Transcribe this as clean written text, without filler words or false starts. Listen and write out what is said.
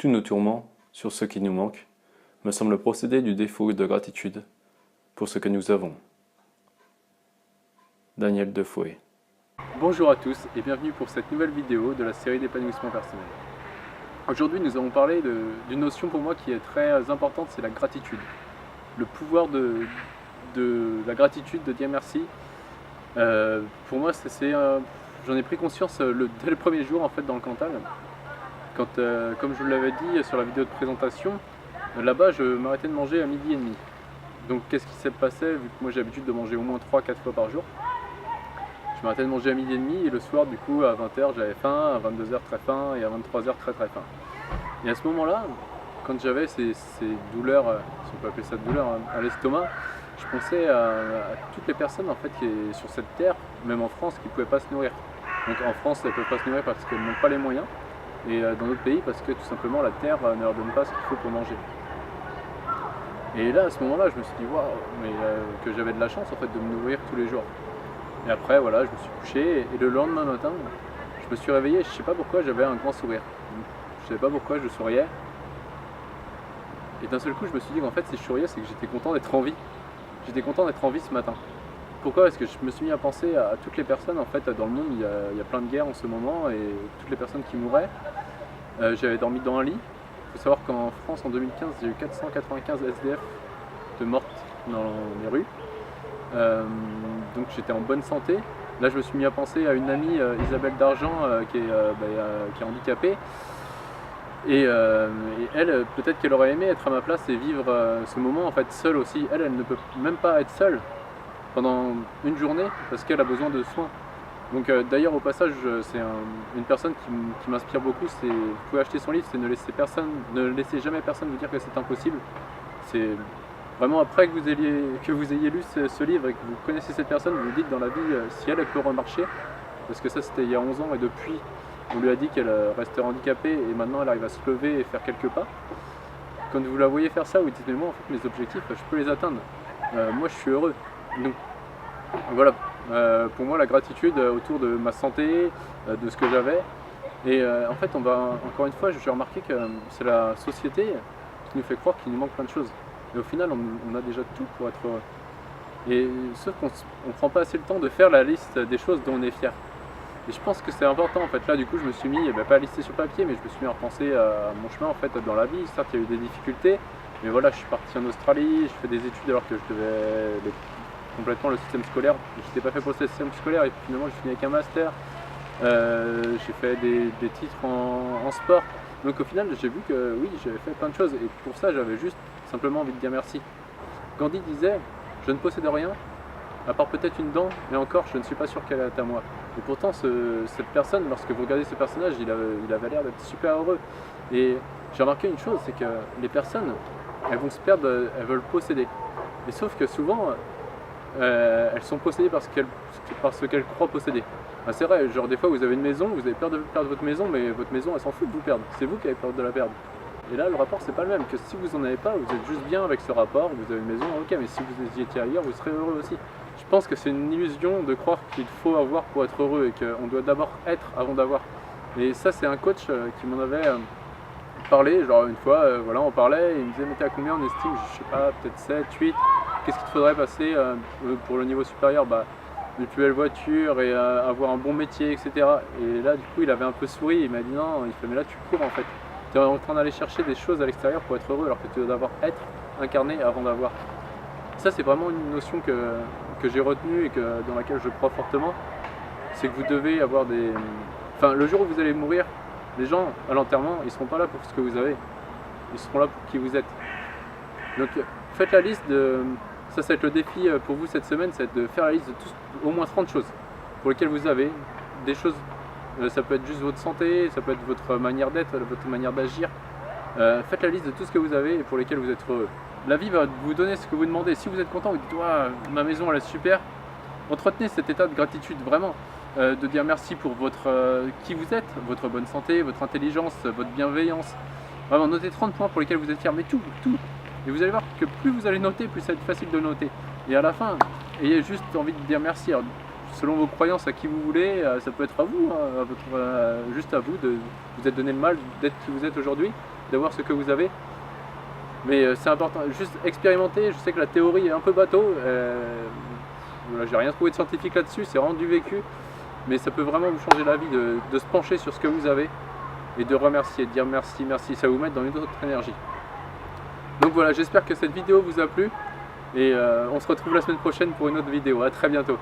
Tous nos tourments sur ce qui nous manque me semblent procéder du défaut de gratitude pour ce que nous avons. Daniel Defoe. Bonjour à tous et bienvenue pour cette nouvelle vidéo de la série d'épanouissement personnel. Aujourd'hui nous allons parler d'une notion pour moi qui est très importante, c'est la gratitude. Le pouvoir de la gratitude, de dire merci. Pour moi j'en ai pris conscience dès le premier jour en fait dans le Cantal. Quand, comme je vous l'avais dit sur la vidéo de présentation, là-bas je m'arrêtais de manger à 12h30. Donc qu'est-ce qui s'est passé, vu que moi j'ai l'habitude de manger au moins 3-4 fois par jour. Je m'arrêtais de manger à 12h30 et le soir du coup à 20h j'avais faim, à 22h très faim et à 23h très faim. Et à ce moment-là, quand j'avais ces douleurs, si on peut appeler ça douleur, à l'estomac, je pensais à toutes les personnes en fait qui est sur cette terre, même en France, qui ne pouvaient pas se nourrir. Donc en France elles ne peuvent pas se nourrir parce qu'elles n'ont pas les moyens, et dans d'autres pays parce que tout simplement la terre ne leur donne pas ce qu'il faut pour manger. Et là à ce moment-là je me suis dit waouh, mais que j'avais de la chance en fait de me nourrir tous les jours. Et après voilà, je me suis couché et le lendemain matin, je me suis réveillé, je ne sais pas pourquoi j'avais un grand sourire. Je ne savais pas pourquoi je souriais. Et d'un seul coup je me suis dit qu'en fait si je souriais c'est que j'étais content d'être en vie. J'étais content d'être en vie ce matin. Pourquoi? Parce que je me suis mis à penser à toutes les personnes en fait dans le monde, il y a plein de guerres en ce moment et toutes les personnes qui mouraient. J'avais dormi dans un lit. Il faut savoir qu'en France en 2015 il y a eu 495 SDF de mortes dans les rues. Donc j'étais en bonne santé. Là je me suis mis à penser à une amie, Isabelle Dargent, qui est handicapée. Et elle, peut-être qu'elle aurait aimé être à ma place et vivre ce moment en fait seule aussi. Elle ne peut même pas être seule pendant une journée parce qu'elle a besoin de soins. Donc d'ailleurs au passage, c'est une personne qui m'inspire beaucoup. Vous pouvez acheter son livre, c'est ne laissez jamais personne vous dire que c'est impossible. C'est vraiment après que vous ayez lu ce livre et que vous connaissez cette personne, vous vous dites dans la vie si elle peut remarcher, parce que ça c'était il y a 11 ans et depuis on lui a dit qu'elle restait handicapée et maintenant elle arrive à se lever et faire quelques pas. Quand vous la voyez faire ça, vous dites mais moi en fait mes objectifs je peux les atteindre, moi je suis heureux. Donc voilà, pour moi la gratitude autour de ma santé, de ce que j'avais. Et en fait encore une fois j'ai remarqué que c'est la société qui nous fait croire qu'il nous manque plein de choses. Et au final on a déjà tout pour être heureux. Et sauf qu'on ne prend pas assez le temps de faire la liste des choses dont on est fier. Et je pense que c'est important en fait. Là du coup je me suis mis, pas à lister sur papier, mais je me suis mis à repenser à mon chemin en fait dans la vie. Certes il y a eu des difficultés, mais voilà, je suis parti en Australie, je fais des études alors que je devais complètement le système scolaire. Je n'étais pas fait pour le système scolaire et finalement j'ai fini avec un master. J'ai fait des titres en sport. Donc au final j'ai vu que oui, j'avais fait plein de choses et pour ça j'avais juste simplement envie de dire merci. Gandhi disait, je ne possède rien, à part peut-être une dent, et encore je ne suis pas sûr qu'elle est à moi. Et pourtant cette personne, lorsque vous regardez ce personnage, il avait l'air d'être super heureux. Et j'ai remarqué une chose, c'est que les personnes, elles vont se perdre, elles veulent posséder. Et sauf que souvent, elles sont possédées parce qu'elles croient posséder. C'est vrai, genre des fois vous avez une maison, vous avez peur de perdre votre maison, mais votre maison elle s'en fout de vous perdre. C'est vous qui avez peur de la perdre. Et là le rapport c'est pas le même, que si vous en avez pas, vous êtes juste bien avec ce rapport, vous avez une maison, ok, mais si vous y étiez ailleurs, vous serez heureux aussi. Je pense que c'est une illusion de croire qu'il faut avoir pour être heureux et qu'on doit d'abord être avant d'avoir. Et ça c'est un coach qui m'en avait parlé, genre une fois, voilà, on parlait, et il me disait mais t'es à combien en estime? Je sais pas, peut-être 7, 8, qu'est-ce qu'il te faudrait passer pour le niveau supérieur? Une plus belle voiture et avoir un bon métier, etc. Et là du coup il avait un peu souri, il m'a dit non, il fait mais là tu cours en fait. Tu es en train d'aller chercher des choses à l'extérieur pour être heureux alors que tu dois d'abord être incarné avant d'avoir. Ça c'est vraiment une notion que j'ai retenue et dans laquelle je crois fortement. C'est que vous devez avoir des... Enfin le jour où vous allez mourir, les gens à l'enterrement ils seront pas là pour ce que vous avez. Ils seront là pour qui vous êtes. Donc faites la liste de... Ça va être le défi pour vous cette semaine, c'est de faire la liste de au moins 30 choses pour lesquelles vous avez des choses. Ça peut être juste votre santé, ça peut être votre manière d'être, votre manière d'agir. Faites la liste de tout ce que vous avez et pour lesquels vous êtes heureux. La vie va vous donner ce que vous demandez. Si vous êtes content, vous dites ma maison elle est super. Entretenez cet état de gratitude vraiment, de dire merci pour qui vous êtes, votre bonne santé, votre intelligence, votre bienveillance. Vraiment notez 30 points pour lesquels vous êtes fier, mais tout. Et vous allez voir que plus vous allez noter, plus ça va être facile de noter. Et à la fin, ayez juste envie de dire merci. Alors, selon vos croyances, à qui vous voulez, ça peut être à vous, juste à vous de vous être donné le mal d'être qui vous êtes aujourd'hui. d'avoir ce que vous avez. Mais c'est important, juste expérimenter. Je sais que la théorie est un peu bateau, voilà, j'ai rien trouvé de scientifique là-dessus, c'est vraiment du vécu, mais ça peut vraiment vous changer la vie de se pencher sur ce que vous avez et de remercier, de dire merci, merci, ça va vous mettre dans une autre énergie. Donc voilà, j'espère que cette vidéo vous a plu et on se retrouve la semaine prochaine pour une autre vidéo. À très bientôt.